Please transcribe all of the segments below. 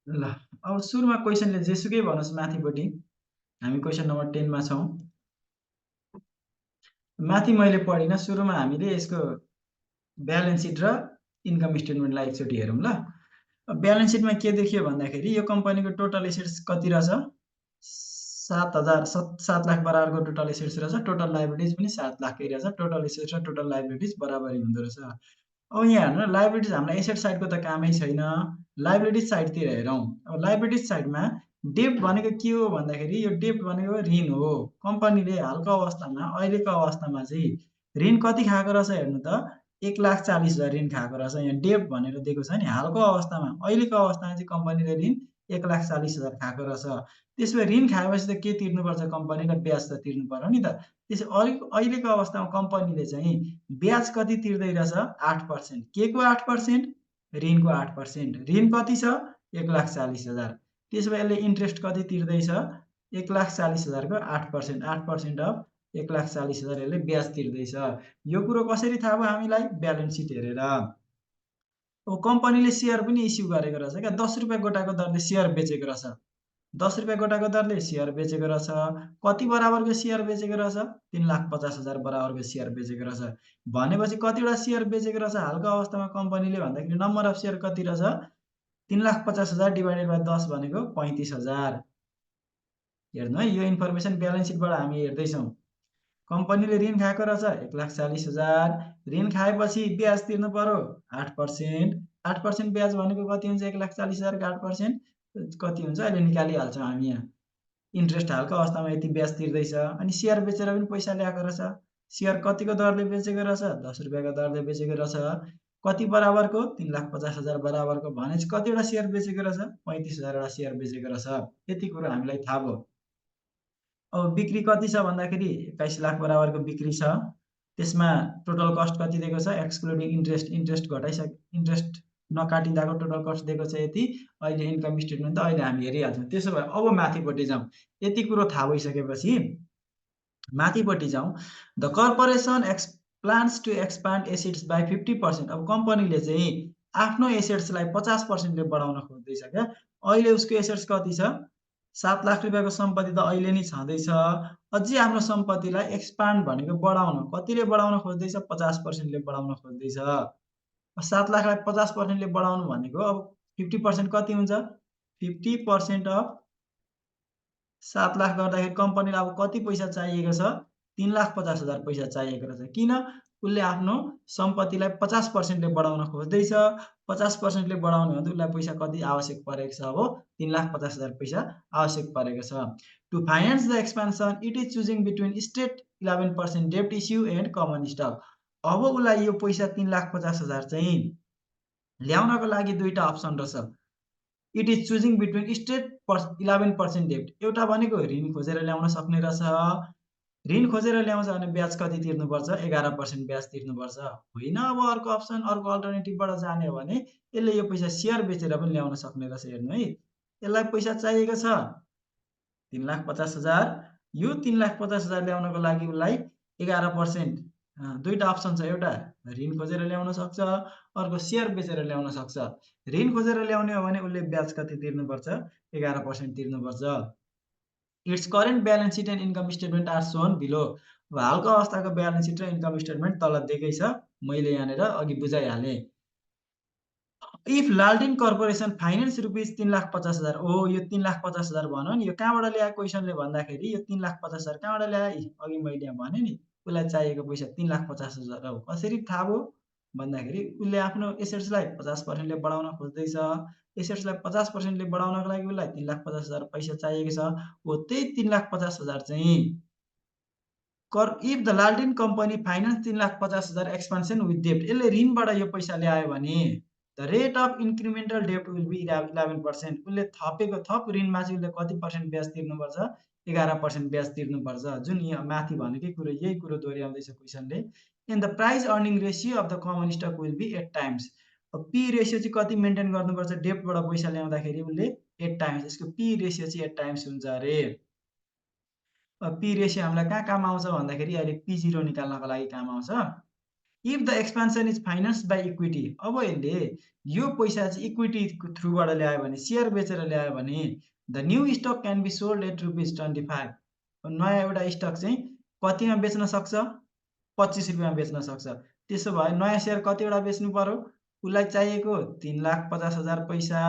ल अब सुरुमा क्वेसनले जेसुकै भनोस् माथिपट्टि हामी क्वेसन नम्बर 10 मा छौँ। माथि मैले पढिनँ सुरुमा हामीले यसको ब्यालेन्स सिट र इन्कम स्टेटमेन्टलाई एकचोटि हेरौँ ल। ब्यालेन्स सिटमा के देखियो भन्दाखेरि यो कम्पनीको टोटल एसेट्स कति रहेछ? 7 लाख बराबरको टोटल एसेट्स रहेछ। टोटल लायबिलिटिज पनि 7 लाखकै रहेछ। टोटल एसेट्स र टोटल लायबिलिटिज बराबरी हुँदो रहेछ। अब यहाँ हेर्नु न लायबिलिटिज हामीलाई एसेट साइडको त कामै छैन। लायबिलिटिज साइडतिर हेरौँ। अब लायबिलिटिज साइडमा डेब्ट भनेको के हो भन्दाखेरि यो डेब्ट भनेको ऋण हो। कम्पनीले हालको अवस्थामा अहिलेको अवस्थामा चाहिँ ऋण कति खाएको रहेछ हेर्नु त 1,40,000 ऋण खाएको रहेछ। यहाँ डेब्ट भनेर दिएको छ नि हालको अवस्थामा अहिलेको अवस्थामा चाहिँ कम्पनीले ऋण 1,40,000 खाएको रहेछ। त्यसो भए ऋण खाएपछि त के तिर्नुपर्छ कम्पनीले? ब्याज त तिर्नु पर्यो नि त। त्यसो अहिलेको अवस्थामा कम्पनीले चाहिँ ब्याज कति तिर्दै रहेछ? 8%। के को 8%? ऋणको 8%। ऋण कति छ? 1,40,000। त्यसो भए यसले इन्ट्रेस्ट कति तिर्दैछ? 1,40,000 को 8%। 8% अफ 1,40,000 यसले ब्याज तिर्दैछ। यो कुरो कसरी थाहा भयो हामीलाई? ब्यालेन्स सिट हेरेर। अब कम्पनीले सेयर पनि इस्यु गरेको रहेछ क्या। 10 रुपियाँ गोटाको दरले सेयर बेचेको रहेछ। 10 रुपियाँ गोटाको दरले सेयर बेचेको रहेछ। कति बराबरको सेयर बेचेको रहेछ? 3,50,000 बराबरको सेयर बेचेको रहेछ। भनेपछि कतिवटा सेयर बेचेको रहेछ हालको अवस्थामा कम्पनीले भन्दाखेरि नम्बर अफ सेयर कति रहेछ? 3,50,000 डिभाइडेड बाई 10 भनेको 35,000। हेर्नु है यो इन्फर्मेसन ब्यालेन्स सिटबाट हामी हेर्दैछौँ। कम्पनीले ऋण खाएको रहेछ 1,40,000। ऋण खाएपछि ब्याज तिर्नु पर्यो 8%। 8% ब्याज भनेको कति हुन्छ? 1,40,000 को 8% कति हुन्छ? अहिले निकालिहाल्छौँ हामी यहाँ। इन्ट्रेस्ट हालको अवस्थामा यति ब्याज तिर्दैछ। अनि सेयर बेचेर पनि पैसा ल्याएको रहेछ। सेयर कतिको दरले बेचेको रहेछ? 10 रुपियाँको दरले बेचेको रहेछ। कति बराबरको? 3,50,000 बराबरको। भनेपछि कतिवटा सेयर बेचेको रहेछ? 35,000 वटा सेयर बेचेको रहेछ। यति कुरो हामीलाई थाहा भयो। अब बिक्री कति छ भन्दाखेरि 21 लाख बराबरको बिक्री छ। त्यसमा टोटल कस्ट कति दिएको छ? एक्सक्लुडिङ इन्ट्रेस्ट, इन्ट्रेस्ट नकाटिँदाको टोटल कस्ट दिएको छ यति। अहिले इन्कम स्टेटमेन्ट त अहिले हामी हेरिहाल्छौँ। त्यसो भए अब माथिपट्टि जाउँ। यति कुरो थाहा भइसकेपछि माथिपट्टि जाउँ। The corporation plans to expand assets by 50%। अब कम्पनीले चाहिँ आफ्नो एसेट्सलाई 50% ले बढाउन खोज्दैछ क्या। अहिले उसको एसेट्स कति छ? 7 लाख रुपियाँको सम्पत्ति त अहिले नै छँदैछ। अझै आफ्नो सम्पत्तिलाई एक्सपान्ड भनेको बढाउन। कतिले बढाउन खोज्दैछ? 50% ले बढाउन खोज्दैछ। 7 लाखलाई 50% ले बढाउनु भनेको अब 50% कति हुन्छ? 50% अफ 7 लाख गर्दाखेरि कम्पनीलाई अब कति पैसा चाहिएको छ? 3,50,000 पैसा चाहिएको रहेछ। किन? उसले आफ्नो सम्पत्तिलाई 50% ले बढाउन खोज्दैछ। 50% ले बढाउनु भने उसलाई पैसा कति आवश्यक परेको छ? अब 3,50,000 पैसा आवश्यक परेको छ। To finance the expansion it is choosing between straight 11% डेब्ट इस्यु एन्ड कमन स्टक। अब उसलाई यो पैसा 3,50,000 चाहिँ ल्याउनको लागि दुईटा अप्सन रहेछ। It is choosing between straight 11% डेब्ट। एउटा भनेको ऋण खोजेर ल्याउन सक्ने रहेछ। ऋण खोजेर ल्याउँछ भने ब्याज कति तिर्नुपर्छ? 11% ब्याज तिर्नुपर्छ। होइन अब अर्को अप्सन अर्को अल्टरनेटिभबाट जाने हो भने यसले यो पैसा सेयर बेचेर पनि ल्याउन सक्ने रहेछ। हेर्नु है यसलाई पैसा चाहिएको छ 3,50,000। यो 3,50,000 ल्याउनको लागि उसलाई 11% दुईटा अप्सन छ। एउटा ऋण खोजेर ल्याउन सक्छ, अर्को सेयर बेचेर ल्याउन सक्छ। ऋण खोजेर ल्याउने हो भने उसले ब्याज कति तिर्नुपर्छ? 11% तिर्नुपर्छ। It's current balance sheet and income statement are shown below. अब हालको अवस्थाको ब्यालेन्स सिट र इन्कम स्टेटमेन्ट तल दिएकै छ। मैले यहाँनिर अघि बुझाइहालेँ। इफ लालटिन कर्पोरेसन फाइनेन्स रुपिस 3,50,000। ओ यो 3,50,000 भन्यो नि यो कहाँबाट ल्यायो क्वेसनले भन्दाखेरि यो 3,50,000 कहाँबाट ल्यायो? अघि मैले यहाँ भने नि उसलाई चाहिएको पैसा 3,50,000 हो। कसरी थाहा भयो भन्दाखेरि उसले आफ्नो एसेट्सलाई 50% ले बढाउन खोज्दैछ। एसेट्सलाई 50% ले बढाउनको लागि उसलाई 3,50,000 पैसा चाहिएको छ। हो त्यही 3,50,000 चाहिँ इफ द लालटिन कम्पनी फाइनान्स 3,50,000 एक्सपान्सन विथ डेब्ट। यसले ऋणबाट यो पैसा ल्यायो भने द रेट अफ इन्क्रिमेन्टल डेब्ट विल बी 11%। उसले थपेको थप ऋणमा चाहिँ उसले कति पर्सेन्ट ब्याज तिर्नुपर्छ? 11% ब्याज तिर्नुपर्छ। जुन यहाँ माथि भनेकै कुरो यही कुरो दोहोऱ्याउँदैछ क्वेसनले। And the price earning ratio of the common stock will be 8 times. अब पी रेसियो चाहिँ कति मेन्टेन गर्नुपर्छ? डेब्टबाट पैसा ल्याउँदाखेरि उसले 8 टाइम्स। यसको पी रेसियो चाहिँ 8 टाइम्स हुन्छ अरे। पी रेसियो हामीलाई कहाँ काम आउँछ भन्दाखेरि अहिले P0 निकाल्नको लागि काम आउँछ। If the expansion is financed by equity, अब यसले यो पैसा चाहिँ इक्विटीको थ्रुबाट ल्यायो भने, सेयर बेचेर ल्यायो भने the new stock can be sold at ₹25। नयाँ एउटा स्टक चाहिँ कतिमा बेच्न सक्छ? 25 रुपियाँमा बेच्न सक्छ। त्यसो भए नयाँ सेयर कतिवटा बेच्नु पर्यो? उसलाई चाहिएको 3,50,000 पैसा,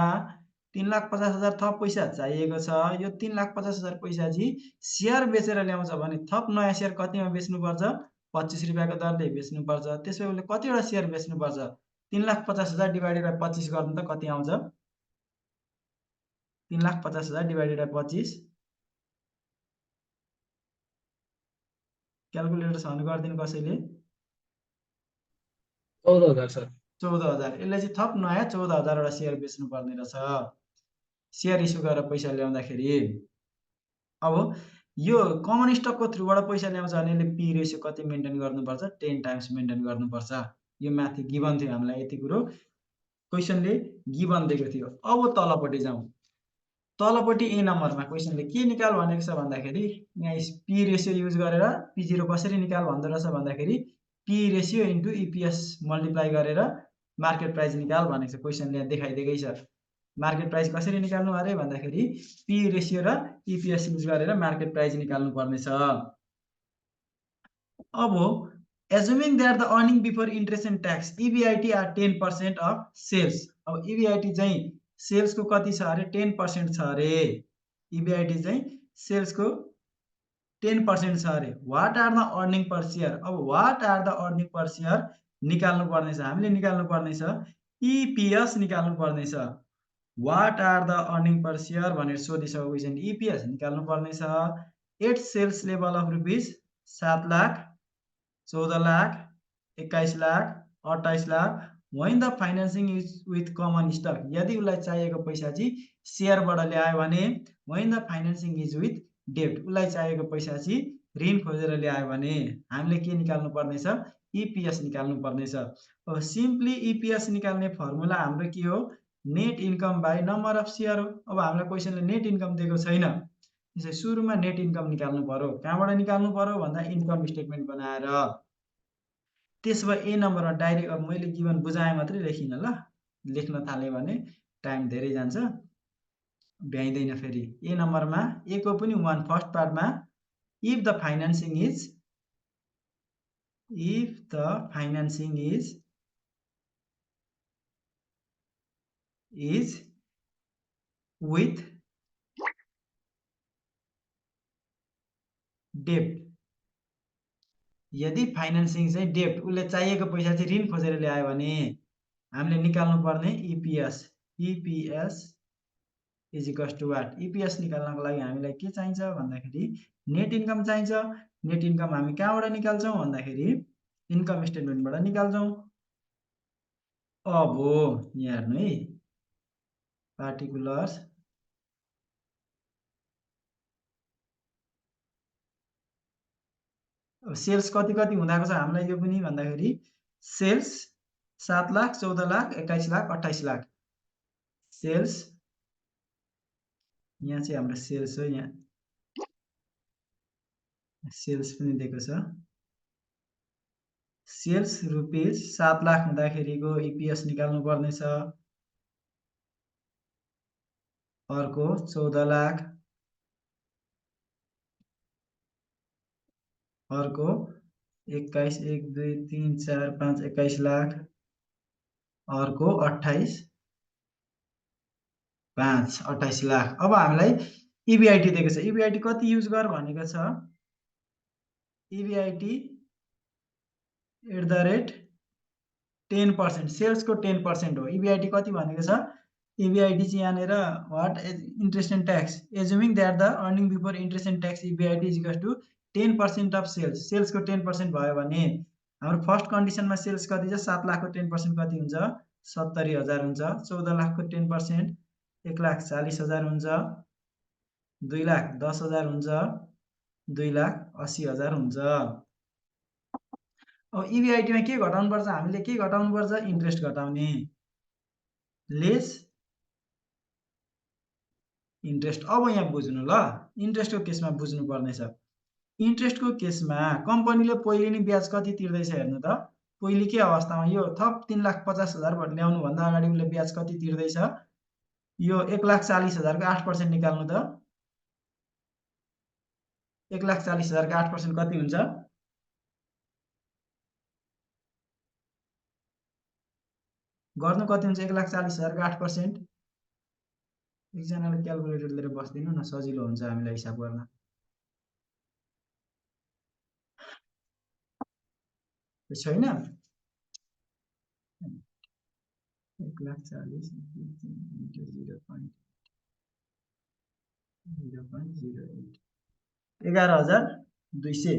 3,50,000 थप पैसा चाहिएको छ। यो 3,50,000 पैसा चाहिँ सेयर बेचेर ल्याउँछ भने थप नयाँ सेयर कतिमा बेच्नुपर्छ? 25 रुपियाँको दरले बेच्नुपर्छ। त्यसो भए उसले कतिवटा सेयर बेच्नुपर्छ? 3,50,000 डिभाइडेड बाई 25 गर्नु त कति आउँछ? 3,50,000 डिभाइडेड बाई 25, क्याल्कुलेटर छ भने गरिदिनु कसैले। 14,000 सर। 14,000। यसले चाहिँ थप नयाँ 14,000 वटा सेयर बेच्नुपर्ने रहेछ, सेयर इस्यु गरेर पैसा ल्याउँदाखेरि। अब यो कमन स्टकको थ्रुबाट पैसा ल्याउँछ भने यसले पी रेसियो कति मेन्टेन गर्नुपर्छ? 10 टाइम्स मेन्टेन गर्नुपर्छ। यो माथि गिभन थियो हामीलाई, यति कुरो क्वेसनले गिभन दिएको थियो। अब तलपट्टि जाउँ। तलपट्टि ए नम्बरमा क्वेसनले के निकाल भनेको छ भन्दाखेरि, यहाँ पी रेसियो युज गरेर P0 कसरी निकाल भन्दो रहेछ भन्दाखेरि, P ratio into EPS multiply गरेर मार्केट प्राइस निकाल भनेको छ। क्वेसनले यहाँ देखाइदिएकै छ। मार्केट प्राइस कसरी निकाल्नु अरे भन्दाखेरि, पी रेसियो र इपिएस युज गरेर मार्केट प्राइस निकाल्नु पर्नेछ। अब assuming that the earning before interest and tax EBIT are 10% of sales, अब EBIT चाहिँ सेल्स को कति छ अरे? 10% छ अरे। EBIT चाहिँ सेल्स को 10% छ अरे। What are the earning per share, अब what are the earning per share निकाल्नु पर्ने छ। हामीले निकाल्नु पर्ने छ EPS निकाल्नु पर्ने छ। What are the earning per share भनेर सोधिसक्यो क्वेसन। EPS निकाल्नु पर्ने छ। At sales level of ₹7 lakh, 14 lakh, 21 lakh, 28 lakh, when the financing is with common stock, यदि उसलाई चाहिएको पैसा चाहिँ सेयरबाट ल्यायो भने, when the financing is with debt, उसलाई चाहिएको पैसा चाहिँ ऋण खोजेर ल्यायो भने हामीले के निकाल्नु पर्नेछ? EPS निकाल्नु पर्नेछ। अब सिम्पली EPS निकाल्ने फर्मुला हाम्रो के हो? Net income by number of share हो। अब हामीलाई क्वेसनले नेट इन्कम दिएको छैन, त्यसै सुरुमा नेट इन्कम निकाल्नु पर्यो। कहाँबाट निकाल्नु पर्यो भन्दा इन्कम स्टेटमेन्ट बनाएर। त्यसो भए ए नम्बरमा डाइरेक्ट, अब मैले गिभन बुझाएँ मात्रै लेखिन ल, लेख्न थालेँ भने टाइम धेरै जान्छ, भ्याइँदैन फेरि। ए नम्बरमा ए को पनि 1 फर्स्ट पार्टमा if the financing is with डेब्ट, यदि फाइनान्सिङ चाहिँ डेब्ट, उसले चाहिएको पैसा चाहिँ ऋण खोजेर ल्यायो भने हामीले निकाल्नु पर्ने EPS is equals to what? EPS निकाल्नको लागि हामीलाई के चाहिन्छ भन्दाखेरि नेट इन्कम चाहिन्छ। नेट इन्कम हामी कहाँबाट निकाल्छौँ भन्दाखेरि इन्कम स्टेटमेन्टबाट निकाल्छौँ। अब यहाँ हेर्नु है, पार्टिकुलर्स सेल्स कति कति हुँदाको छ हामीलाई यो पनि भन्दाखेरि, सेल्स 7 लाख, 14 लाख, 21 लाख, 28 लाख। सेल्स यहाँ चाहिँ हाम्रो सेल्स हो, यहाँ सेल्स पनि दिएको छ। सेल्स ₹7 लाख हुँदाखेरिको EPS निकाल्नु पर्ने छ। अर्को 14 लाख, अर्को 21, 1, 2, 3, 4, 5, 21 लाख, अर्को 28, 5, 28 लाख। अब हामीलाई EBIT दिएको छ। EBIT कति युज गर भनेको छ? EBIT @ 10%, सेल्स को 10% हो। EBIT कति भनेको छ? EBIT चाहिँ यहाँनिर what interest and tax, assuming that the earning before interest and tax EBIT is equals to 10% of sales. Sales को 10% भयो भने हाम्रो फर्स्ट कन्डिसनमा सेल्स कति छ? 7 लाख को 10% कति हुन्छ? 70,000 हुन्छ। 14 लाख को 10% 1,40,000 हुन्छ। 2 लाख 10,000 हुन्छ। 2 लाख 80,000 हुन्छ। अब EBIT मा के घटाउनु पर्छ? हामीले के घटाउनु पर्छ? इन्ट्रेस्ट घटाउने, लेस इन्ट्रेस्ट। अब यहाँ बुझ्नु ल, इन्ट्रेस्टको केसमा बुझ्नु पर्ने छ। इन्ट्रेस्टको केसमा कम्पनीले पहिले नै ब्याज कति तिर्दैछ हेर्नु त? पहिले के अवस्थामा यो थप 3,50,000 ल्याउनु भन्दा अगाडि उसले ब्याज कति तिर्दैछ यो 1,40,000 को 8% निकाल्नु त 1,40,000 को 8% कति हुन्छ गर्नु कति हुन्छ 1,40,000 को 8% एकजनाले क्याल्कुलेटर लिएर बस्दिनु न सजिलो हुन्छ हामीलाई हिसाब गर्न छैन 1,40,000 into 0.08 11,200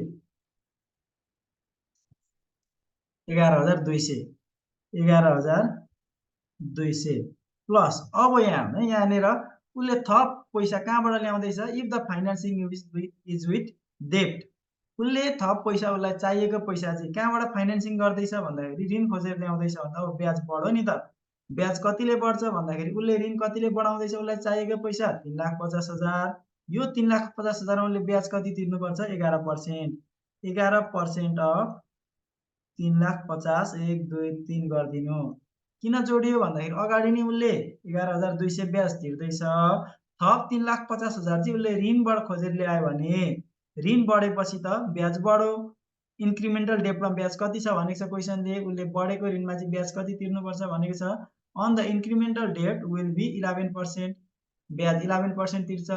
11,200 प्लस अब यहाँ यहाँनिर उसले थप पैसा कहाँबाट ल्याउँदैछ if the financing is with डेब्ट उसले थप पैसा उसलाई चाहिएको पैसा चाहिँ कहाँबाट फाइनान्सिङ गर्दैछ भन्दाखेरि ऋण खोजेर ल्याउँदैछ भन्दा अब ब्याज बढ्यो नि त ब्याज कतिले बढ्छ भन्दाखेरि उसले ऋण कतिले बढाउँदैछ उसलाई चाहिएको पैसा 3,50,000 यो 3,50,000 उसले ब्याज कति तिर्नुपर्छ 11% 11% अफ 3,50,000 1 2 3 गरिदिनु किन जोडियो भन्दाखेरि अगाडि नै उसले 11,200 ब्याज तिर्दैछ थप 3,50,000 चाहिँ उसले ऋणबाट खोजेर ल्यायो भने ऋण बढेपछि त ब्याज बढ्यो इन्क्रिमेन्टल डेब्टमा ब्याज कति छ भनेको छ क्वेसनले उसले बढेको ऋणमा चाहिँ ब्याज कति तिर्नुपर्छ भनेको छ अन द इन्क्रिमेन्टल डेब्ट विल बी 11% ब्याज 11% तिर्छ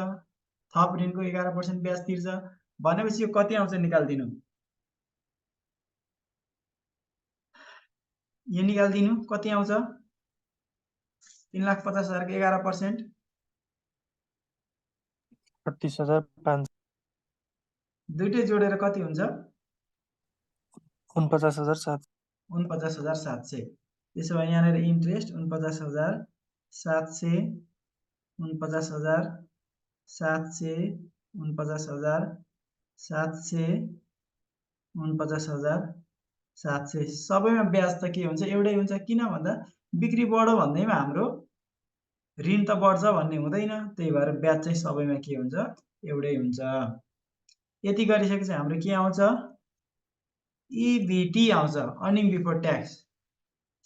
थप ऋणको 11% ब्याज तिर्छ भनेपछि यो कति आउँछ निकाल्दिनु यो निकाल्दिनु कति आउँछ 3,50,000 को 11% 38,500 दुईटै जोडेर कति हुन्छ 49,700 49,700 त्यसो भए यहाँनिर इन्ट्रेस्ट 49,700 49,700 49,700 49,700 सबैमा ब्याज त के हुन्छ एउटै हुन्छ किन भन्दा बिक्री बढ्यो भन्दैमा हाम्रो ऋण त बढ्छ भन्ने हुँदैन त्यही भएर ब्याज चाहिँ सबैमा के हुन्छ एउटै हुन्छ यति गरिसकेपछि हाम्रो के आउँछ EBT आउँछ अर्निङ बिफोर ट्याक्स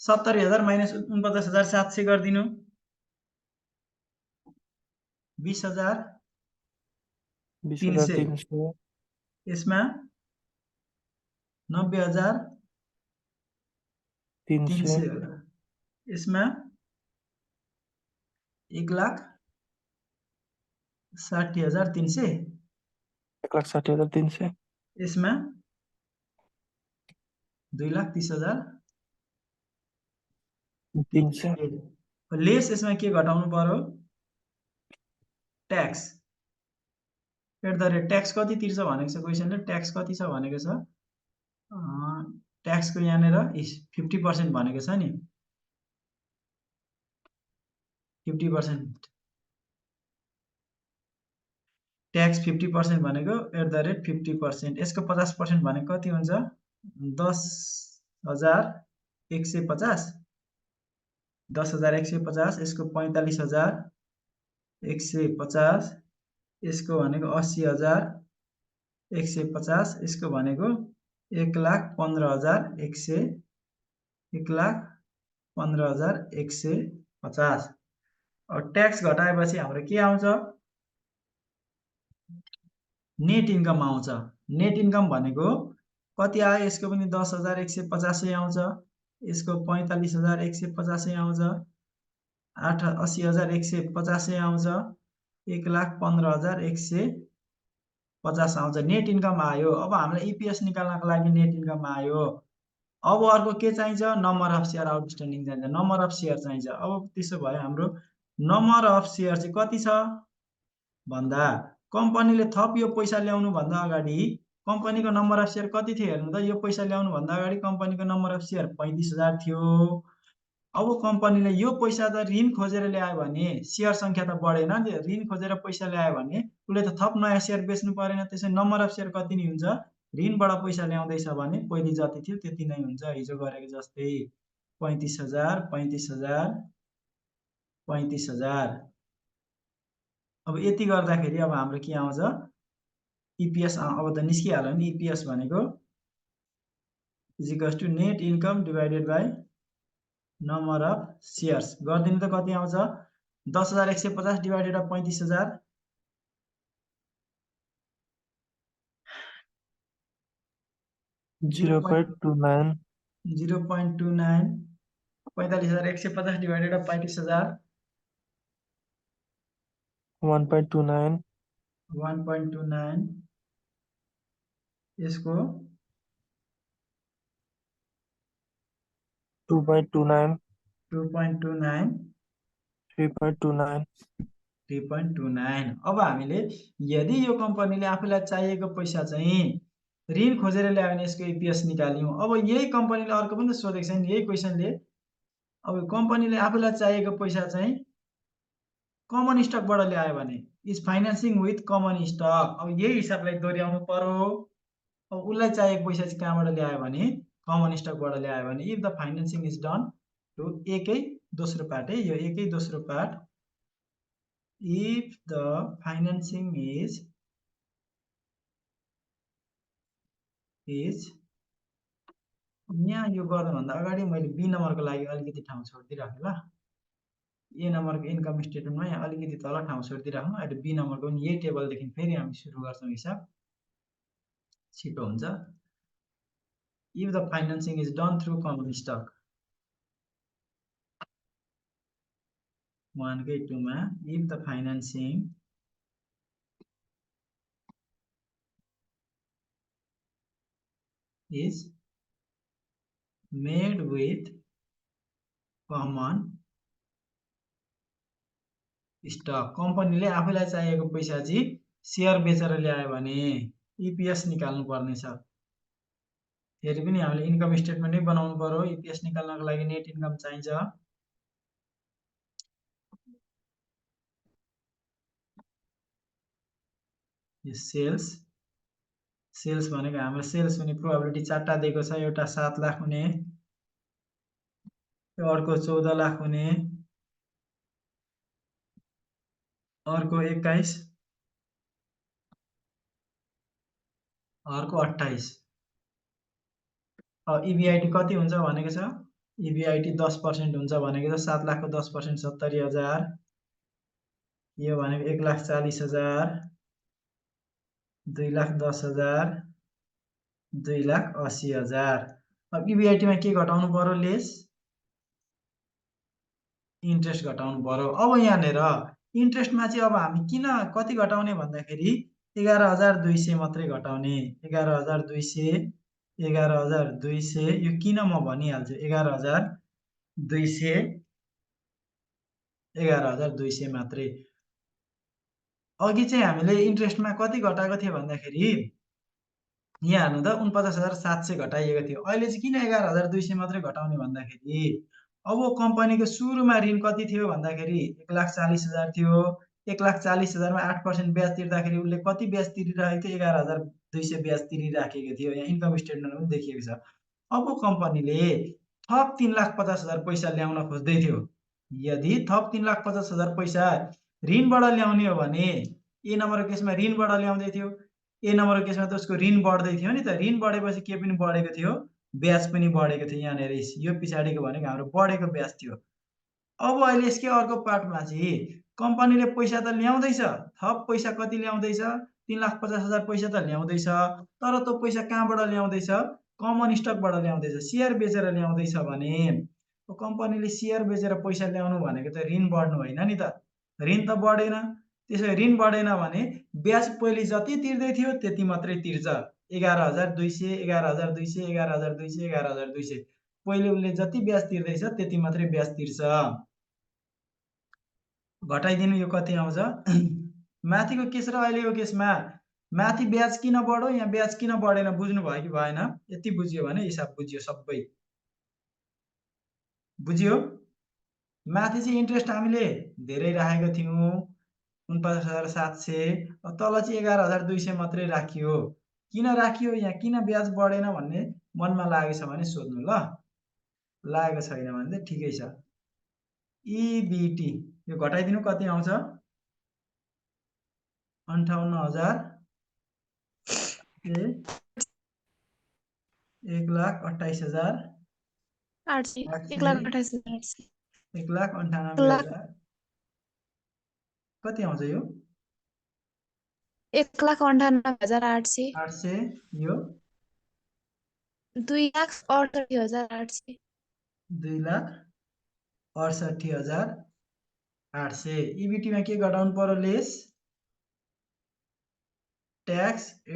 70,000 माइनस 49,700 गरिदिनु 20,300 यसमा 90,300 यसमा 1,60,300 1,60,300 यसमा 2,30,300 लेस यसमा के घटाउनु पर्यो tax at the rate tax कति तिर्छ भनेको छ क्वेसनले ट्याक्स कति छ भनेको छ ट्याक्सको यहाँनिर 50% भनेको छ नि 50% ट्याक्स 50% भनेको एट द रेट 50% यसको 50% भनेको कति हुन्छ 10,150 10,150 यसको 45,150 यसको भनेको 80,150 यसको भनेको 1,15,100 1,15,150 अब ट्याक्स घटाएपछि हाम्रो के आउँछ नेट इन्कम आउँछ नेट इन्कम भनेको कति आयो यसको पनि 10,150 आउँछ यसको 45,150 आउँछ 80,150 आउँछ 1,15,150 आउँछ नेट इन्कम आयो अब हामीलाई इपिएस निकाल्नको लागि नेट इन्कम आयो अब अर्को के चाहिन्छ नम्बर अफ शेयर आउटस्ट्यान्डिङ चाहिन्छ नम्बर अफ शेयर चाहिन्छ अब त्यसो भए हाम्रो नम्बर अफ शेयर चाहिँ कति छ भन्दा कम्पनीले थप यो पैसा ल्याउनु भन्दा अगाडि कम्पनीको नम्बर अफ शेयर कति थियो हेर्नु त यो पैसा ल्याउनु भन्दा अगाडि कम्पनीको नम्बर अफ शेयर 35,000 थियो अब कम्पनीले यो पैसा त ऋण खोजेर ल्यायो भने शेयर संख्या त बढेन नि ऋण खोजेर पैसा ल्यायो भने उसले त थप नयाँ शेयर बेच्नु परेन त्यसै नम्बर अफ शेयर कति नै हुन्छ ऋणबाट पैसा ल्याउँदैछ भने पहिले जति थियो त्यति नै हुन्छ हिजो गरेको जस्तै 35,000 35,000 35,000 अब यति गर्दाखेरि अब हाम्रो के आउँछ इपिएस अब त निस्किहाल्यो नि इपिएस भनेको is equals to net income divided by number of shares गरिदिनु त कति आउँछ 10,150 डिभाइडेड बाई 35,000 0.29 0.29 45,150 डिभाइडेड बाई 35,000 1.29 1.29 यसको 2.29 2.29 3.29 3.29 अब हामीले यदि यो कम्पनीले आफूलाई चाहिएको पैसा चाहिँ ऋण खोजेर ल्यायो भने यसको इपिएस निकाल्यौँ। अब यही कम्पनीले अर्को पनि त सोधेको छ नि यही क्वेसनले। अब कम्पनीले आफूलाई चाहिएको पैसा चाहिँ कमन स्टकबाट ल्यायो भने is financing with common stock. अब यही हिसाबलाई दोहोऱ्याउनु पर्यो। अब उसलाई चाहिएको पैसा चाहिँ कहाँबाट ल्यायो भने कमन स्टकबाट ल्यायो भने if the financing is done to एकै दोस्रो पार्ट है, यो एकै दोस्रो part if the financing is यहाँ यो गर्नुभन्दा अगाडि मैले बी नम्बरको लागि अलिकति ठाउँ छोडिदिइराखेँ ल। ए नम्बरको इन्कम स्टेटमेन्टमा यहाँ अलिकति तल ठाउँ छोडिदिइराख्नु। अहिले बी नम्बरको पनि यही टेबलदेखि फेरि हामी सुरु गर्छौँ हिसाब, छिटो हुन्छ। If the financing is done through common stock 1 कै 2 मा if the financing is made with common stock कम्पनीले आफूलाई चाहिएको पैसा चाहिँ सेयर बेचेर ल्यायो भने इपिएस निकाल्नु पर्नेछ। फेरि पनि हामीले इन्कम स्टेटमेन्टै बनाउनु पर्यो। इपिएस निकाल्नको लागि नेट इन्कम चाहिन्छ। यो सेल्स भनेको हाम्रो सेल्स हुने प्रोबेबिलिटी 4टा दिएको छ। एउटा 7 लाख हुने, अर्को 14 लाख हुने, अर्को 21, अर्को 28। अब इबिआइटी कति हुन्छ भनेको छ, इबिआइटी 10% हुन्छ भनेको छ। 7 लाखको 10% 70,000, यो भनेको 1,40,000, 2,10,000, 2,80,000। अब इबिआइटीमा के घटाउनु पर्यो, लेस इन्ट्रेस्ट घटाउनु पर्यो। अब यहाँनिर इन्ट्रेस्टमा चाहिँ अब हामी किन कति घटाउने भन्दाखेरि 11,200 मात्रै घटाउने। 11,200 11,200 यो किन म भनिहाल्छु। 11,200 11,200 मात्रै। अघि चाहिँ हामीले इन्ट्रेस्टमा कति घटाएको थियो भन्दाखेरि यहाँ हेर्नु त 49,700 घटाइएको थियो। अहिले चाहिँ किन 11,200 मात्रै घटाउने भन्दाखेरि अब कम्पनीको सुरुमा ऋण कति थियो भन्दाखेरि 1,40,000 थियो। 1,40,000 मा 8% ब्याज तिर्दाखेरि उसले कति ब्याज तिरिरहेको थियो, 11,200 ब्याज तिरिराखेको थियो। यहाँ इन्कम स्टेटमेन्टमा पनि देखिएको छ। अब कम्पनीले थप 3,50,000 पैसा ल्याउन खोज्दै थियो। यदि थप 3,50,000 पैसा ऋणबाट ल्याउने हो भने ए नम्बरको केसमा ऋणबाट ल्याउँदै थियो। ए नम्बरको केसमा त उसको ऋण बढ्दै थियो नि त। ऋण बढेपछि के पनि बढेको थियो, ब्याज पनि बढेको थियो। यहाँनिर यो पछाडिको भनेको हाम्रो बढेको ब्याज थियो। अब अहिले यसकै अर्को पार्टमा चाहिँ कम्पनीले पैसा त ल्याउँदैछ, थप पैसा कति ल्याउँदैछ, 3,50,000 पैसा त ल्याउँदैछ। तर त्यो पैसा कहाँबाट ल्याउँदैछ, कमन स्टकबाट ल्याउँदैछ, सेयर बेचेर ल्याउँदैछ भने कम्पनीले सेयर बेचेर पैसा ल्याउनु भनेको त ऋण बढ्नु होइन नि त। ऋण त बढेन। त्यसो ऋण बढेन भने ब्याज पहिले जति तिर्दै थियो त्यति मात्रै तिर्छ। 11,200 11,200 11,200 11,200 पहिले उसले जति ब्याज तिर्दैछ त्यति मात्रै ब्याज तिर्छ। घटाइदिनु यो कति आउँछ माथिको केस र अहिलेको केसमा माथि ब्याज किन बढ्यो, यहाँ ब्याज किन बढेन बुझ्नु भयो कि भएन? यति बुझ्यो भने हिसाब बुझ्यो, सबै बुझ्यो। माथि चाहिँ इन्ट्रेस्ट हामीले धेरै राखेको थियौँ 49,700, तल चाहिँ 11,200 मात्रै राखियो। किन राखियो, यहाँ किन ब्याज बढेन भन्ने मनमा लागेको छ भने सोध्नु ल। लागेको छैन भने चाहिँ ठिकै छ। इबिटी यो घटाइदिनु कति आउँछ, 58,000 1,28,800 800 800 1,28,800 1,98,000 कति आउँछ यो 1,98,800 800 यो 2,68,800 2,68,800 इबिटीमा के घटाउनु पर्यो लेस ट्याक्स @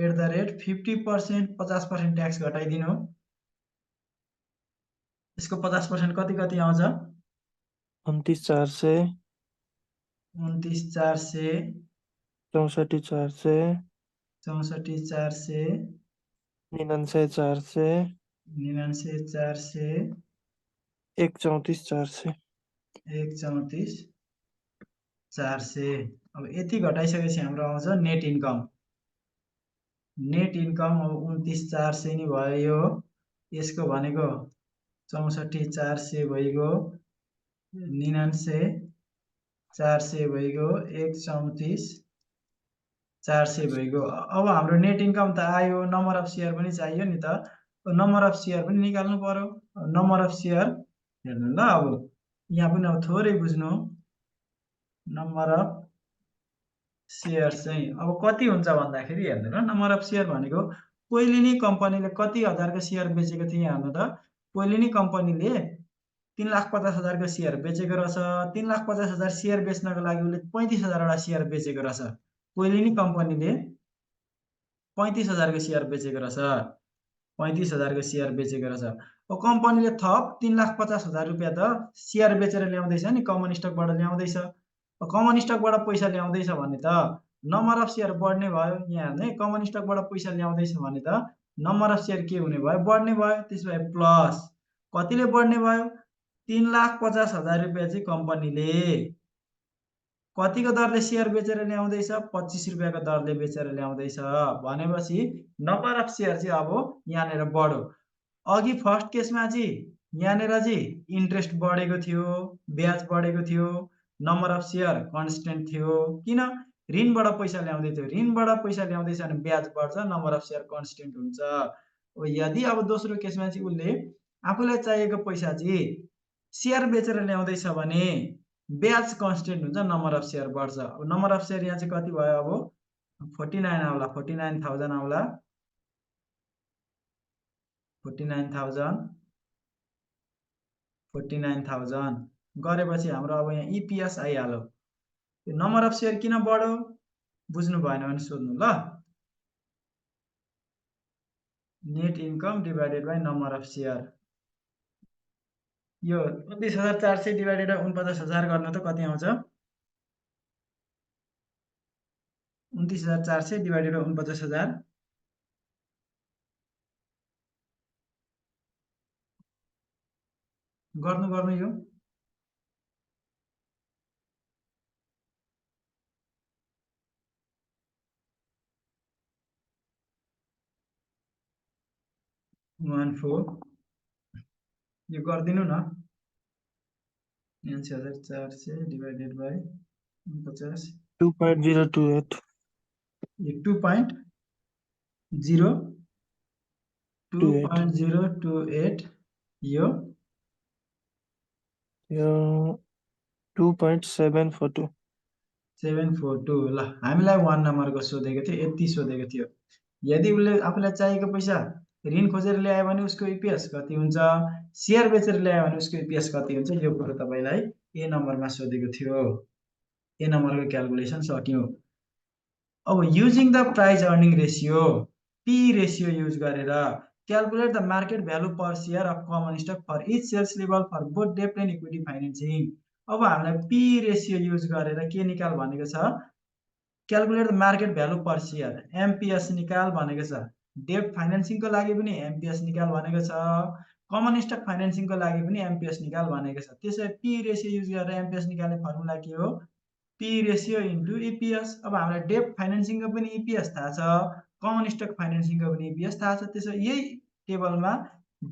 50% 50% ट्याक्स घटाइदिनु यसको 50% कति आउँछ 29,400 29,400 64,400 64,400 99,400 99,400 1,34,400 1,34,400 अब यति घटाइसकेपछि हाम्रो आउँछ नेट इन्कम अब 29,400 नि भयो यो यसको भनेको 64,400 भइगयो 99,400 भइगयो 1,34,400 भइगयो अब हाम्रो नेट इन्कम त आयो नम्बर अफ सेयर पनि चाहियो नि त नम्बर अफ सेयर पनि निकाल्नु पर्यो नम्बर अफ सेयर हेर्नु ल अब यहाँ पनि अब थोरै बुझ्नु नम्बर अफ सेयर चाहिँ अब कति हुन्छ भन्दाखेरि हेर्नु ल नम्बर अफ सेयर भनेको पहिले नै कम्पनीले कति हजारको सेयर बेचेको थियो हेर्नु त पहिले नै कम्पनीले 3,50,000 को सेयर बेचेको रहेछ 3,50,000 सेयर बेच्नको लागि उसले 35,000 वटा सेयर बेचेको रहेछ पहिले नै कम्पनीले 35,000 को सेयर बेचेको रहेछ 35,000 को सेयर बेचेको रहेछ अब कम्पनीले थप 3,50,000 रुपियाँ त सेयर बेचेर ल्याउँदैछ नि कमन स्टकबाट ल्याउँदैछ कमन स्टकबाट पैसा ल्याउँदैछ भने त नम्बर अफ सेयर बढ्ने भयो यहाँ हेर्नु है कमन स्टकबाट पैसा ल्याउँदैछ भने त नम्बर अफ सेयर के हुने भयो बढ्ने भयो त्यसो भए प्लस कतिले बढ्ने भयो 3,50,000 रुपियाँ चाहिँ कम्पनीले कतिको दरले सेयर बेचेर ल्याउँदैछ 25 रुपियाँको दरले बेचेर ल्याउँदैछ भनेपछि नम्बर अफ सेयर चाहिँ अब यहाँनिर बढ्यो अघि फर्स्ट केसमा चाहिँ यहाँनिर चाहिँ इन्ट्रेस्ट बढेको थियो ब्याज बढेको थियो नम्बर अफ सेयर कन्स्टेन्ट थियो किन ऋणबाट पैसा ल्याउँदै थियो ऋणबाट पैसा ल्याउँदैछ भने ब्याज बढ्छ नम्बर अफ सेयर कन्स्टेन्ट हुन्छ यदि अब दोस्रो केसमा चाहिँ उसले आफूलाई चाहिएको पैसा चाहिँ सेयर बेचेर ल्याउँदैछ भने ब्याज कन्स्टेन्ट हुन्छ नम्बर अफ सेयर बढ्छ अब नम्बर अफ सेयर यहाँ चाहिँ कति भयो अब 49 आउला 49,000 आउला 49,000 गरेपछि हाम्रो अब यहाँ इपिएस आइहाल्यो यो नम्बर अफ सेयर किन बढ्यो बुझ्नु भएन भने सोध्नु ल net income divided by number of share यो 29,400 डिभाइडेड बाइ 49,000 गर्न त कति आउँछ 29,400 डिभाइडेड बाइ 49,000 गर्नु यो 14 यो गरिदिनु न 49,400 डिभाइडेड बाइ 49 2.028 यो 2.028 यो 2.742 742 ल हामीलाई 1 नम्बरको सोधेको थियो यति सोधेको थियो यदि उसले आफूलाई चाहिएको पैसा ऋण खोजेर ल्यायो भने उसको इपिएस कति हुन्छ सेयर बेचेर ल्यायो भने उसको इपिएस कति हुन्छ यो कुरो तपाईलाई ए नम्बरमा सोधेको थियो ए नम्बरको क्याल्कुलेसन सक्यौं अब using the price earning ratio P ratio use गरेर calculate the market value per share of common stock for each sales level for both डेब्ट एन्ड इक्विटी फाइनेन्सिङ अब हामीलाई पी रेशियो युज गरेर के निकाल भनेको छ calculate the market value per share MPS निकाल भनेको छ डेब्ट फाइनेन्सिङको लागि पनि एमपीएस निकाल भनेको छ कमन स्टक फाइनेन्सिङको लागि पनि एमपीएस निकाल भनेको छ त्यसै पी रेशियो युज गरेर एमपीएस निकाल्ने फर्मुला के हो पी रेशियो इन्टु इपिएस अब हामीलाई डेब्ट फाइनेन्सिङको पनि इपिएस थाहा छ कमन स्टक फाइनेन्सिङको पनि इपिएस थाहा छ त्यसो यही टेबलमा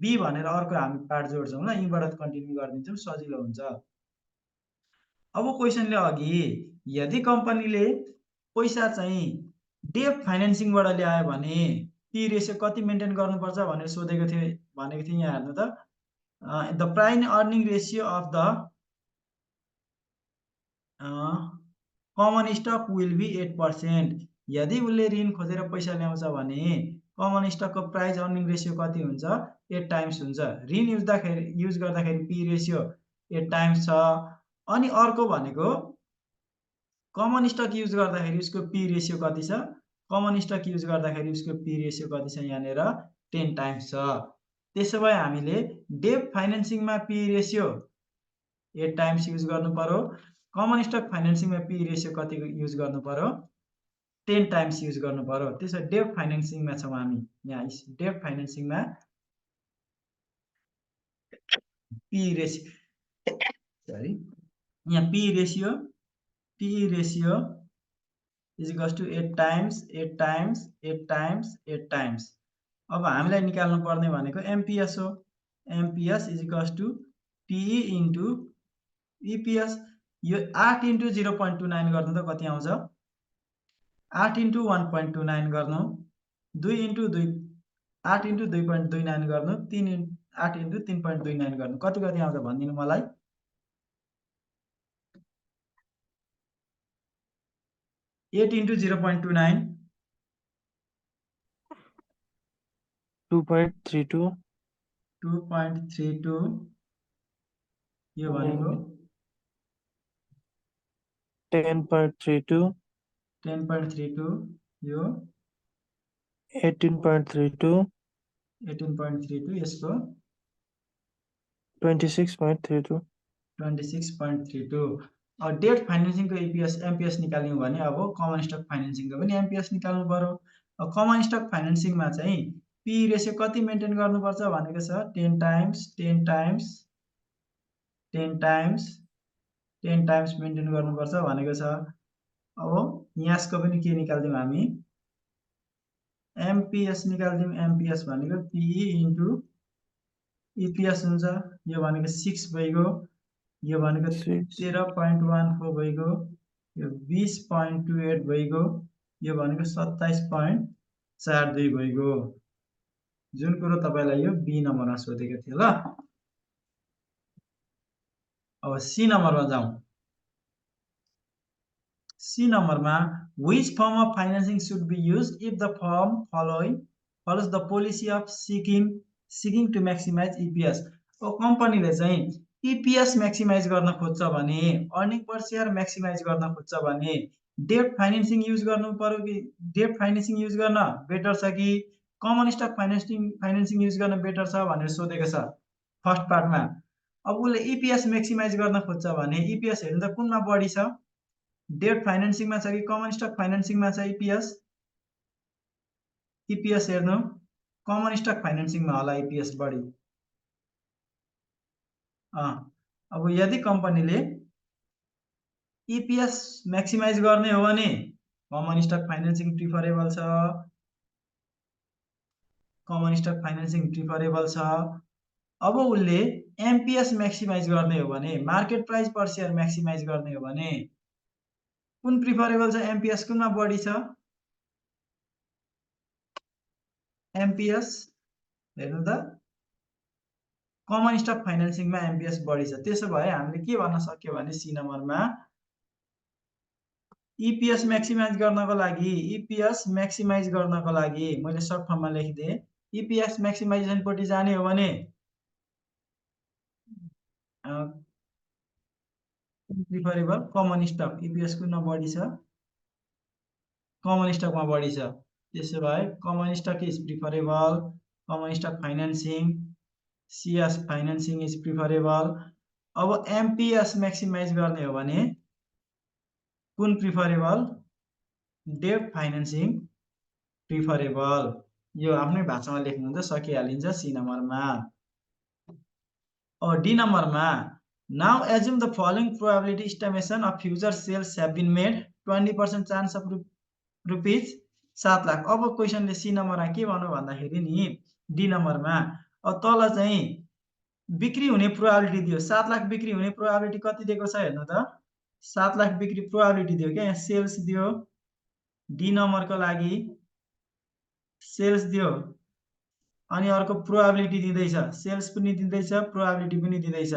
बी भनेर अर्को हामी पार्ट जोड्छौँ ल यहीँबाट कन्टिन्यू गरिदिन्छौँ सजिलो हुन्छ अब क्वेसनले अघि यदि कम्पनीले पैसा चाहिँ डेब्ट फाइनेन्सिङबाट ल्यायो भने पी रेसियो कति मेन्टेन गर्नुपर्छ भनेर सोधेको थियो भनेको थिएँ। यहाँ हेर्नु त the price earning ratio of the common stock will be 8%। यदि उसले ऋण खोजेर पैसा ल्याउँछ भने कमन स्टकको प्राइस अर्निङ रेसियो कति हुन्छ 8 टाइम्स हुन्छ। ऋण युज गर्दाखेरि पी रेसियो 8 टाइम्स छ। अनि अर्को भनेको कमन स्टक युज गर्दाखेरि उसको पी रेसियो कति छ, कमन स्टक युज गर्दाखेरि उसको पी रेसियो कति छ यहाँनिर 10 टाइम्स छ। त्यसो भए हामीले डेब्ट फाइनेन्सिङमा पी रेसियो 8 टाइम्स युज गर्नु पर्यो, कमन स्टक फाइनेन्सिङमा पी रेसियो कति युज गर्नु पर्यो 10 टाइम्स युज गर्नु पर्यो। त्यसो डेब्ट फाइनेन्सिङमा छौँ हामी। यहाँ डेब्ट फाइनेन्सिङमा पी रेसियो सरी यहाँ P ratio is equals to 8 times 8 times 8 times 8 times. अब हामीलाई निकाल्नु पर्ने भनेको एमपीएस हो। MPS is equals to TE into EPS. यो 8 इन्टु 0.29 गर्नु त कति आउँछ, 8 इन्टु 1.29 गर्नु, 2 इन्टु 2 8 इन्टु 2.29 गर्नु, 8 इन्टु 3.29 गर्नु, कति कति आउँछ भनिदिनु मलाई। 8 इन्टु 0.29 2.32 2.32 यो भनेको 10.32 10.32 यो 18.32 यसको 26.32 26.32। अब डेट फाइनेन्सिङको एमपीएस निकाल्यौँ भने अब कमन स्टक फाइनेन्सिङको पनि एमपीएस निकाल्नु पर्यो। अब कमन स्टक फाइनेन्सिङमा चाहिँ पी रेसियो कति मेन्टेन गर्नुपर्छ भनेको छ 10 times 10 times 10 times 10 times maintain गर्नुपर्छ भनेको छ। अब यहाँको पनि के निकाल्दियौँ हामी एमपीएस निकाल्दियौँ। एमपीएस भनेको पी इन्टु ईपीएस हुन्छ। यो भनेको 6 भइगयो, यो भनेको 13.14 भइगयो, यो 20.28 भइगयो, यो भनेको 27.42 भइगयो। जुन कुरो तपाईलाई यो बी नम्बरमा सोधेको थियो ल। अब सी नम्बरमा जाउँ। सी नम्बरमा which form of financing should be used if the firm follows the policy of seeking to maximize EPS। अब कम्पनीले चाहिँ EPS म्याक्सिमाइज गर्न खोज्छ भने, अर्निङ पर शेयर म्याक्सिमाइज गर्न खोज्छ भने डेब्ट फाइनेन्सिङ युज गर्नु पर्यो कि डेब्ट फाइनेन्सिङ युज गर्न बेटर छ कि कमन स्टक फाइनेन्सिङ युज गर्न बेटर छ भनेर सोधेको छ फर्स्ट पार्टमा। अब उसले EPS म्याक्सिमाइज गर्न खोज्छ भने EPS हेर्नु त कुनमा बढी छ, डेब्ट फाइनेन्सिङमा छ कि कमन स्टक फाइनेन्सिङमा छ EPS। EPS हेर्नु कमन स्टक फाइनेन्सिङमा होला EPS बढी। अब यदि कम्पनीले EPS म्याक्सिमाइज गर्ने हो भने कमन स्टक फाइनेन्सिङ प्रिफरेबल छ, कमन स्टक फाइनेन्सिङ प्रिफरेबल छ। अब उसले एमपीएस म्याक्सिमाइज गर्ने हो भने, market price per share maximise गर्ने हो भने कुन प्रिफरेबल छ, एमपीएस कुनमा बढी छ, एमपीएस हेर्नु त कमन स्टक फाइनेन्सिङमा एमपीएस बढी छ। त्यसो भए हामीले के भन्न सक्यो भने सी नम्बरमा EPS म्याक्सिमाइज गर्नको लागि मैले सर्ट फर्ममा लेखिदिएँ। EPS म्याक्सिमाइजेसन पट्टि जाने हो भने प्रिफरेबल कमन स्टक, EPS कुनमा बढी छ, कमन स्टकमा बढी छ। त्यसो भए common stock is preferable, common stock financing, CS financing is preferable. अब एमपीएस म्याक्सिमाइज गर्ने हो भने कुन प्रिफरेबल, डेब्ट फाइनेन्सिङ प्रिफरेबल। यो आफ्नै भाषामा लेख्नु त सकिहालिन्छ सी नम्बरमा। और डी नम्बरमा now assume the following probability estimation of future sales have been made 20% chance of rupees 7 lakh. अब क्वेसनले सी नम्बरमा के भन्नु भन्दाखेरि नि डी नम्बरमा अब तल चाहिँ बिक्री हुने प्रोबेबिलिटी दियो, 7 लाख बिक्री हुने प्रोबेबिलिटी कति दिएको छ हेर्नु त, 7 लाख बिक्री प्रोबेबिलिटी दियो क्या, यहाँ सेल्स दियो डी नम्बरको लागि सेल्स दियो अनि अर्को प्रोबेबिलिटी दिँदैछ, सेल्स पनि दिँदैछ, प्रोबेबिलिटी पनि दिँदैछ।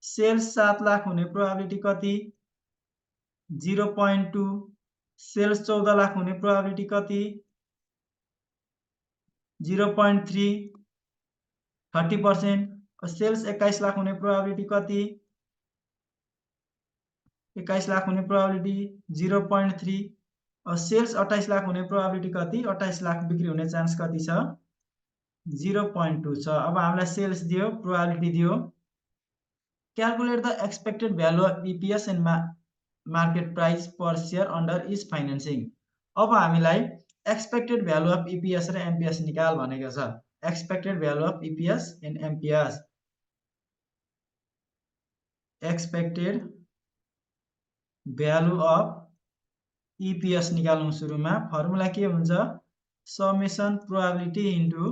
सेल्स 7 लाख हुने प्रोबेबिलिटी कति? 0.2। सेल्स 14 लाख हुने प्रोबेबिलिटी कति? 0.3, 30%। सेल्स 21 लाख हुने प्रोबेबिलिटी कति? 21 लाख हुने प्रोबेबिलिटी 0.3। सेल्स 28 लाख हुने प्रोबेबिलिटी कति? 28 लाख बिक्री हुने चान्स कति छ? 0.2 छ। अब हामीलाई सेल्स दियो, प्रोबेबिलिटी दियो। Calculate the expected value of EPS and market price per share under each financing. अब हामीलाई एक्सपेक्टेड भ्यालु अफ EPS र MPS निकाल भनेको छ। Expected value of EPS and MPS। Expected value of EPS निकाल्नु सुरुमा फर्मुला के हुन्छ? समेसन प्रोबेबिलिटी इन्टु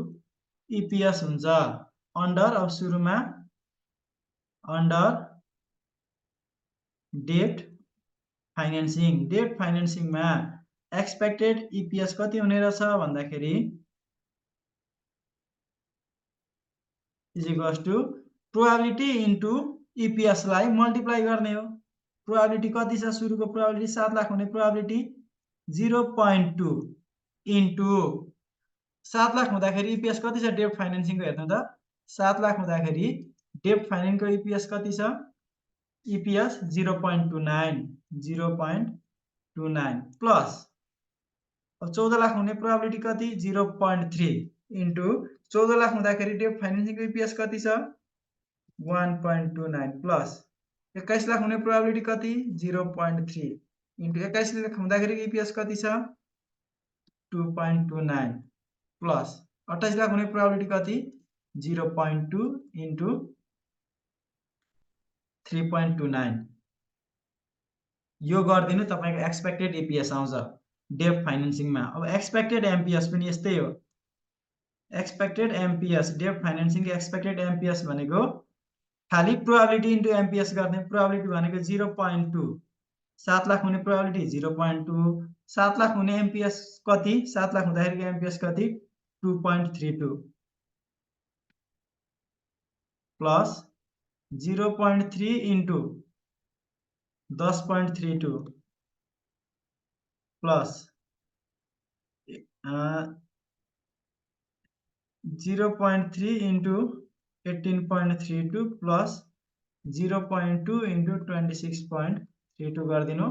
EPS हुन्छ। अन्डर अब सुरुमा अन्डर डेट फाइनेन्सिङ। डेट फाइनेन्सिङमा एक्सपेक्टेड EPS कति हुने रहेछ भन्दाखेरि is equals to probability into EPS लाई मल्टिप्लाई गर्ने हो। प्रोबेबिलिटी कति छ? सुरुको प्रोबेबिलिटी 7 लाख हुने प्रोबेबिलिटी 0.2 इन्टु 7 लाख हुँदाखेरि EPS कति छ? डेट फाइनेन्सिङको हेर्नु त। 7 लाख हुँदाखेरि डेट फाइनेन्सिङको EPS कति छ? EPS 0.29 प्लस अब 14 लाख हुने प्रोबेबिलिटी कति? 0.3 इन्टु 14 लाख हुँदाखेरि डेट फाइनेन्सिङको EPS कति छ? 1.29 प्लस 21 लाख हुने प्रोबेबिलिटी कति? 0.3 इन्टु 21 लाख हुँदाखेरि EPS कति छ? 2.29 प्लस 28 लाख हुने प्रोबेबिलिटी कति? 0.2 इन्टु 3.29। यो गरिदिनु तपाईको एक्सपेक्टेड EPS आउँछ डेट फाइनेन्सिङमा। अब एक्सपेक्टेड MPS पनि यस्तै हो। एक्सपेक्टेड MPS डेट फाइनेन्सिङको एक्सपेक्टेड MPS भनेको खाली प्रोबेबिलिटी इन्टु MPS गर्ने। प्रोबेबिलिटी भनेको 0.2, 7 लाख हुने प्रोबेबिलिटी 0.2, 7 लाख हुने MPS कति? 7 लाख हुँदाखेरिको MPS कति? 2.32 plus 0.3 into 10.32 plus 0.3 into 18.32 plus 0.2 into 26.32 गरिदिनु।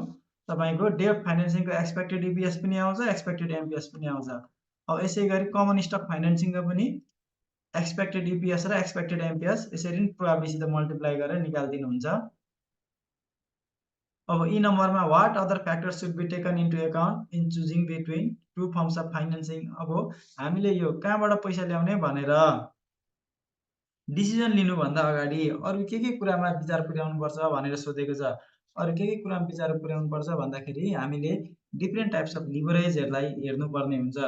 तपाईको डेट फाइनेन्सिङको एक्सपेक्टेड EPS पनि आउँछ, एक्सपेक्टेड MPS पनि आउँछ। अब यसै गरी कमन स्टक फाइनेन्सिङको पनि एक्सपेक्टेड EPS र एक्सपेक्टेड MPS यसरी नै प्रोबेबिलिटीसित मल्टिप्लाई गरेर निकाल्दिनु हुन्छ। अब ई नम्बरमा what other factors should be taken into account in choosing between two forms of financing. अब हामीले यो कहाँबाट पैसा ल्याउने भनेर डिसिजन लिनुभन्दा अगाडि अरु के कुरामा विचार पुर्याउनुपर्छ भनेर सोधेको छ। अरु के कुरामा विचार पुर्याउनुपर्छ भन्दाखेरि हामीले डिफरेन्ट टाइप्स अफ लिभरेजहरुलाई हेर्नुपर्ने हुन्छ।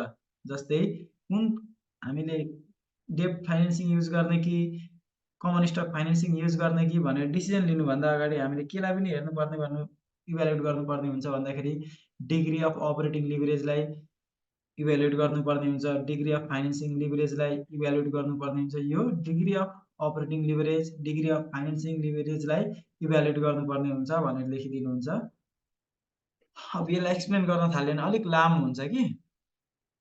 जस्तै कुन हामीले डेट फाइनेन्सिङ युज गर्ने कि कमन स्टक फाइनेन्सिङ युज गर्ने कि भनेर डिसिजन लिनुभन्दा अगाडि हामीले केलाई पनि हेर्नुपर्ने भन्नु इभ्यालुएट गर्नुपर्ने हुन्छ भन्दाखेरि डिग्री अफ अपरेटिङ लिभरेजलाई इभ्यालुएट गर्नुपर्ने हुन्छ, डिग्री अफ फाइनेन्सिङ लिभरेजलाई इभ्यालुएट गर्नुपर्ने हुन्छ। यो degree of operating leverage, degree of financing लिभरेजलाई इभ्यालुएट गर्नुपर्ने हुन्छ भनेर लेखिदिनुहुन्छ। अब यसलाई एक्सप्लेन गर्न थाल्यो भने अलिक लामो हुन्छ कि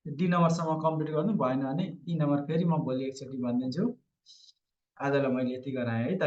डी नम्बरसम्म कम्प्लिट गर्नु भएन भने ई नम्बर फेरि म भोलि एकचोटि भन्दिन्छु। आजलाई मैले यति गराएँ है त।